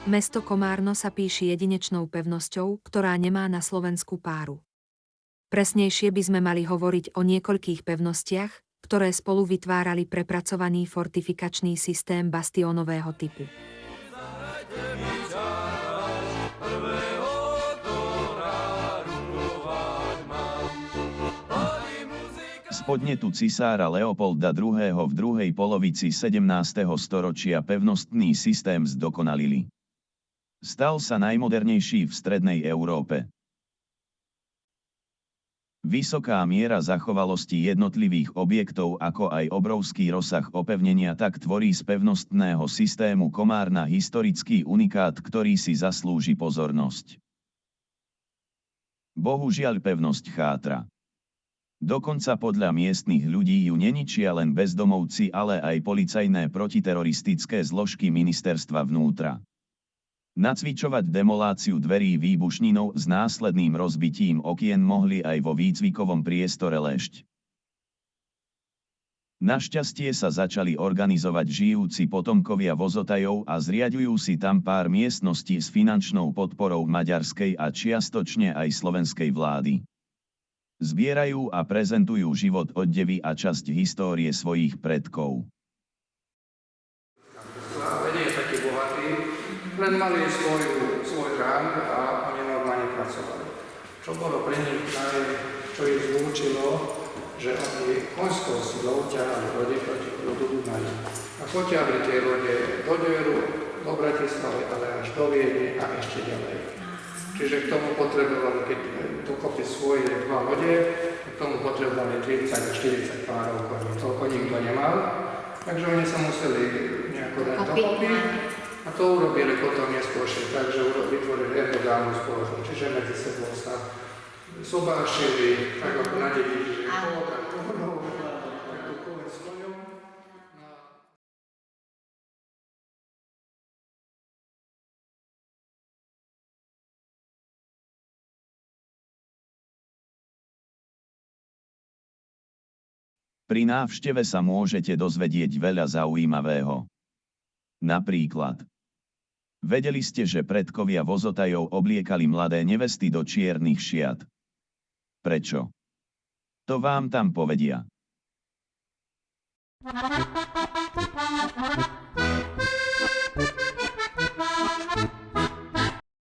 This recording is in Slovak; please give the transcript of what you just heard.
Mesto Komárno sa píši jedinečnou pevnosťou, ktorá nemá na Slovensku páru. Presnejšie by sme mali hovoriť o niekoľkých pevnostiach, ktoré spolu vytvárali prepracovaný fortifikačný systém bastionového typu. Z podnetu cisára Leopolda II. V druhej polovici 17. storočia pevnostný systém zdokonalili. Stal sa najmodernejší v strednej Európe. Vysoká miera zachovalosti jednotlivých objektov ako aj obrovský rozsah opevnenia tak tvorí z pevnostného systému Komárna historický unikát, ktorý si zaslúži pozornosť. Bohužiaľ pevnosť chátra. Dokonca podľa miestnych ľudí ju neničia len bezdomovci, ale aj policajné protiteroristické zložky ministerstva vnútra. Nacvičovať demoláciu dverí výbušninou s následným rozbitím okien mohli aj vo výcvikovom priestore Lešť. Našťastie sa začali organizovať žijúci potomkovia vozotajov a zriaďujú si tam pár miestností s finančnou podporou maďarskej a čiastočne aj slovenskej vlády. Zbierajú a prezentujú život oddevy a časť histórie svojich predkov. Nie je taký bohatý, len mali svoj rang a oni normálne pracovali. Čo bolo pre nich čo ich zlúčilo, že oni konskou silou ťahali lode proti prúdu Dunaju. A potiahli tie lode do Deru, do Bratislavy, ale až do Viedne a ešte ďalej. Čiže k tomu potrebovali, keď dokopy svoje dva lode, k tomu potrebovali 30 až 40 párov koní. Toľko nikto nemal, takže oni sa museli nejako dať dokopy a to urobili potom neskôršie, takže vytvorili endogámnu spoločnosť, čiže medzi sebou sa sobášili, tak ako na dediči, že tak kohonou, takú kohoň s koňom. Pri návšteve sa môžete dozvedieť veľa zaujímavého. Napríklad, vedeli ste, že predkovia vozotajov obliekali mladé nevesty do čiernych šiat? Prečo? To vám tam povedia.